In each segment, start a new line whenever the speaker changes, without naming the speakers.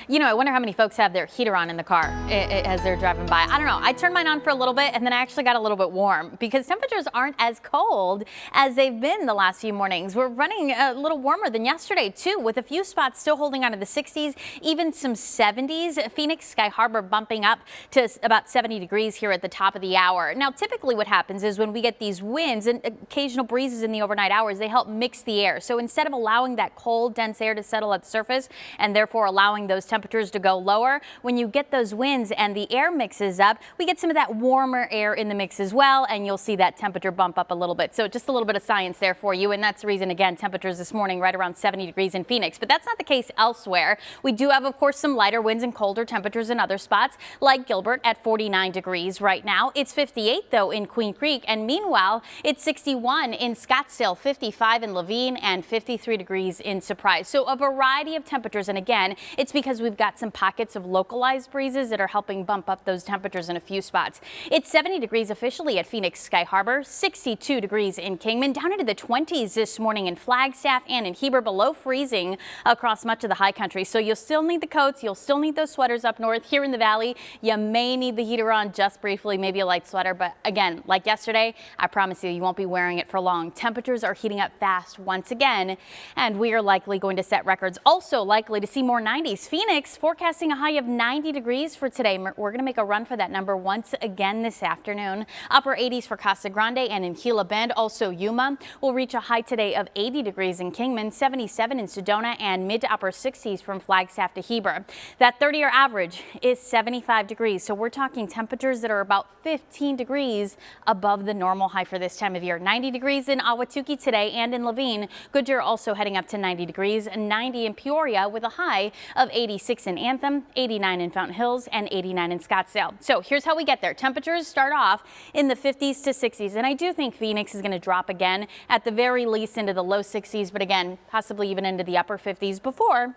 I wonder how many folks have their heater on in the car as they're driving by. I don't know. I turned mine on for a little bit and then I actually got a little bit warm because temperatures aren't as cold as they've been the last few mornings. We're running a little warmer than yesterday too, with a few spots still holding on to the 60s, even some 70s. Phoenix, Sky Harbor bumping up to about 70 degrees here at the top of the hour. Now, typically what happens is when we get these winds and occasional breezes in the overnight hours, they help mix the air. So instead of allowing that cold, dense air to settle at the surface and therefore allowing those temperatures to go lower, when you get those winds and the air mixes up, we get some of that warmer air in the mix as well, and you'll see that temperature bump up a little bit. So just a little bit of science there for you, and that's the reason, again, temperatures this morning right around 70 degrees in Phoenix. But that's not the case elsewhere. We do have, of course, some lighter winds and colder temperatures in other spots, like Gilbert at 49 degrees right now. It's 58, though, in Queen Creek, and meanwhile, it's 61 in Scottsdale, 55 in Laveen, and 53 degrees in Surprise. So a variety of temperatures, and again, it's because we've got some pockets of localized breezes that are helping bump up those temperatures in a few spots. It's 70 degrees officially at Phoenix Sky Harbor, 62 degrees in Kingman, down into the 20s this morning in Flagstaff and in Heber, below freezing across much of the high country. So you'll still need the coats, you'll still need those sweaters up north. Here in the valley, you may need the heater on just briefly, maybe a light sweater, but again, like yesterday, I promise you, you won't be wearing it for long. Temperatures are heating up fast once again, and we are likely going to set records. Also likely to see more 90s. Phoenix forecasting a high of 90 degrees for today. We're going to make a run for that number once again this afternoon. Upper 80s for Casa Grande and in Gila Bend. Also Yuma will reach a high today of 80 degrees in Kingman, 77 in Sedona, and mid to upper 60s from Flagstaff to Heber. That 30-year average is 75 degrees. So we're talking temperatures that are about 15 degrees above the normal high for this time of year. 90 degrees in Ahwatukee today and in Laveen. Goodyear also heading up to 90 degrees, and 90 in Peoria with a high of 86 in Anthem, 89 in Fountain Hills, and 89 in Scottsdale. So here's how we get there. Temperatures start off in the 50s to 60s, and I do think Phoenix is going to drop again, at the very least into the low 60s, but again, possibly even into the upper 50s before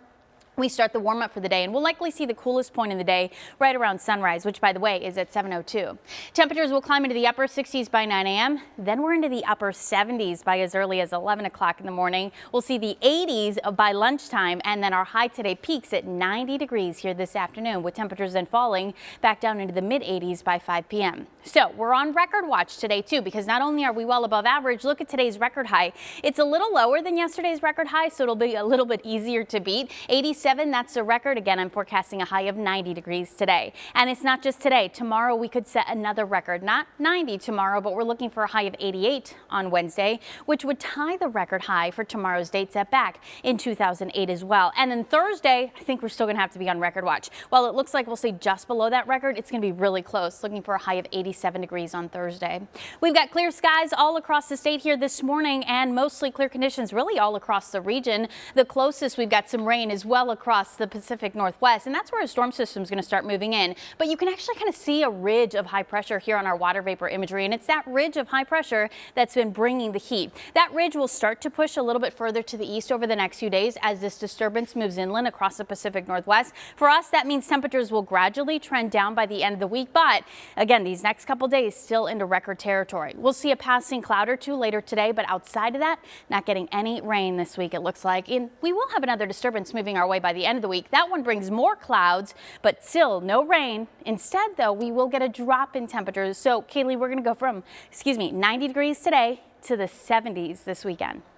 we start the warm up for the day, and we'll likely see the coolest point in the day right around sunrise, which, by the way, is at 7:02. Temperatures will climb into the upper 60s by 9 a.m. Then we're into the upper 70s by as early as 11 o'clock in the morning. We'll see the 80s by lunchtime, and then our high today peaks at 90 degrees here this afternoon, with temperatures then falling back down into the mid 80s by 5 p.m. So we're on record watch today too, because not only are we well above average, look at today's record high. It's a little lower than yesterday's record high, so it'll be a little bit easier to beat. 87. That's the record. Again, I'm forecasting a high of 90 degrees today. And it's not just today. Tomorrow we could set another record. Not 90 tomorrow, but we're looking for a high of 88 on Wednesday, which would tie the record high for tomorrow's date set back in 2008 as well. And then Thursday, I think we're still going to have to be on record watch. While it looks like we'll stay just below that record, it's going to be really close, looking for a high of 87 degrees on Thursday. We've got clear skies all across the state here this morning, and mostly clear conditions really all across the region. The closest, we've got some rain as well across the Pacific Northwest, and that's where a storm system is going to start moving in. But you can actually kind of see a ridge of high pressure here on our water vapor imagery, and it's that ridge of high pressure that's been bringing the heat. That ridge will start to push a little bit further to the east over the next few days as this disturbance moves inland across the Pacific Northwest. For us, that means temperatures will gradually trend down by the end of the week, but again, these next couple days still into record territory. We'll see a passing cloud or two later today, but outside of that, not getting any rain this week, it looks like. And we will have another disturbance moving our way by the end of the week. That one brings more clouds, but still no rain. Instead, though, we will get a drop in temperatures. So, Kaylee, we're going to go from, 90 degrees today to the 70s this weekend.